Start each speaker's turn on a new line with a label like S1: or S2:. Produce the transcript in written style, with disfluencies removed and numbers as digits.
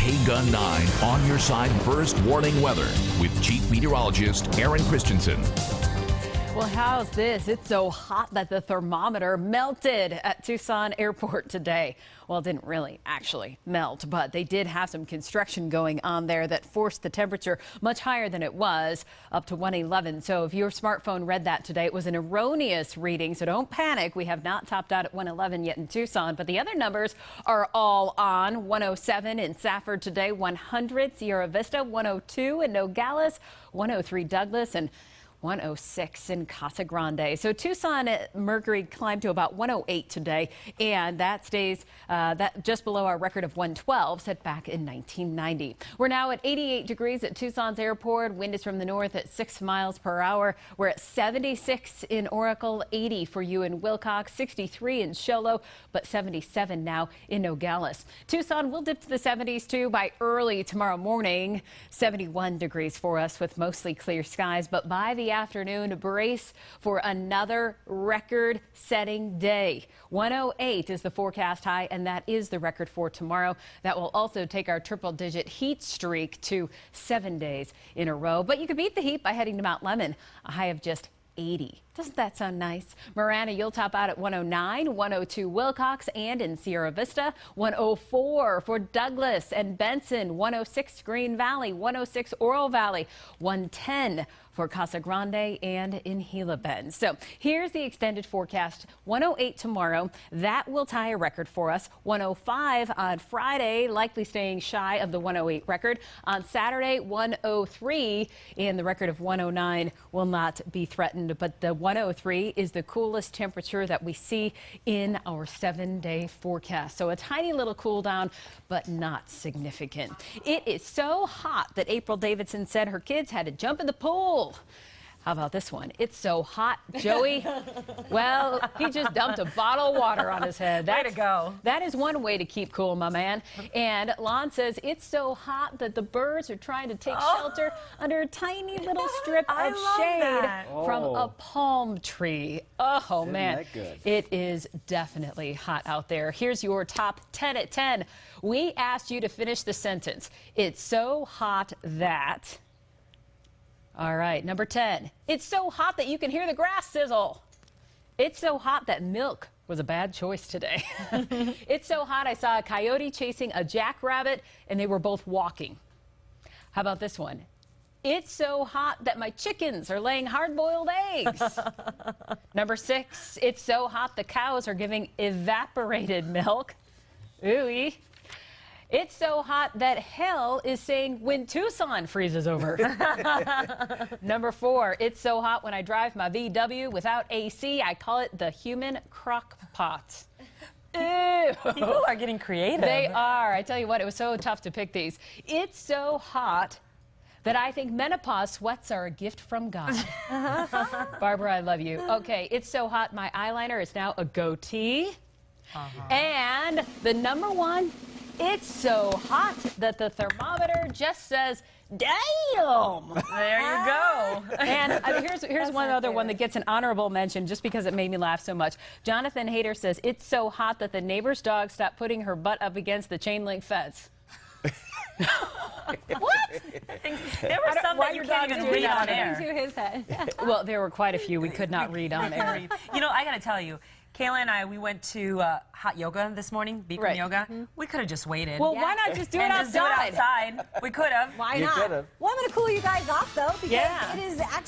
S1: KGUN-9 on your side first warning weather with Chief Meteorologist Erin Christiansen.
S2: Well, how's this? It's so hot that the thermometer melted at Tucson Airport today. Well, it didn't really actually melt, but they did have some construction going on there that forced the temperature much higher than it was, up to 111. So if your smartphone read that today, it was an erroneous reading. So don't panic. We have not topped out at 111 yet in Tucson, but the other numbers are all on. 107 in Safford today, 100 Sierra Vista, 102 in Nogales, 103 Douglas, and 106 in Casa Grande. So Tucson mercury climbed to about 108 today, and that stays just below our record of 112 set back in 1990. We're now at 88 degrees at Tucson's airport. Wind is from the north at 6 miles per hour. We're at 76 in Oracle, 80 for you in Wilcox, 63 in Show Low, but 77 now in Nogales. Tucson will dip to the 70s too by early tomorrow morning. 71 degrees for us with mostly clear skies, but by the afternoon, brace for another record-setting day. 108 is the forecast high, and that is the record for tomorrow. That will also take our triple-digit heat streak to 7 days in a row. But you can beat the heat by heading to Mount Lemmon, a high of just 80. Doesn't that sound nice? Marana, you'll top out at 109, 102 Wilcox, and in Sierra Vista, 104 for Douglas and Benson, 106 Green Valley, 106 Oro Valley, 110 for Casa Grande and in Gila Bend. So here's the extended forecast. 108 tomorrow. That will tie a record for us. 105 on Friday, likely staying shy of the 108 record. On Saturday, 103, and the record of 109 will not be threatened, but the 103 is the coolest temperature that we see in our 7-day forecast. So a tiny little cool down, but not significant. It is so hot that April Davidson said her kids had to jump in the pool. How about this one? It's so hot, Joey. Well, he just dumped a bottle of water on his head.
S3: Way to go.
S2: That is one way to keep cool, my man. And Lon says it's so hot that the birds are trying to take shelter under a tiny little strip of shade from a palm tree. Oh, man.
S4: Isn't that good?
S2: It is definitely hot out there. Here's your top 10 at 10. We asked you to finish the sentence. It's so hot that... All right, number 10. It's so hot that you can hear the grass sizzle. It's so hot that milk was a bad choice today. It's so hot I saw a coyote chasing a jackrabbit and they were both walking. How about this one? It's so hot that my chickens are laying hard-boiled eggs. Number 6. It's so hot the cows are giving evaporated milk. Ooh-wee. It's so hot that hell is saying when Tucson freezes over. Number 4, it's so hot when I drive my VW without AC. I call it the human crock pot. Ew.
S3: People are getting creative.
S2: They are. I tell you what, it was so tough to pick these. It's so hot that I think menopause sweats are a gift from God. Barbara, I love you. Okay, it's so hot my eyeliner is now a goatee. And the number 1, it's so hot that the thermometer just says, damn!
S3: There you go.
S2: And here's one other one that gets an honorable mention just because it made me laugh so much. Jonathan Hayter says, it's so hot that the neighbor's dog stopped putting her butt up against the chain link fence. What?
S3: There were some that you can't even read on air.
S5: To his head.
S2: Well, there were quite a few we could not read on air.
S3: You know, I got to tell you, Kayla and I, we went to hot yoga this morning, Bikram yoga. We could have just waited.
S2: Well, why not just do it outside?
S3: We could have.
S5: Why not?
S4: could've.
S5: Well, I'm going to cool you guys off, though, because
S3: Yeah.
S5: it is actually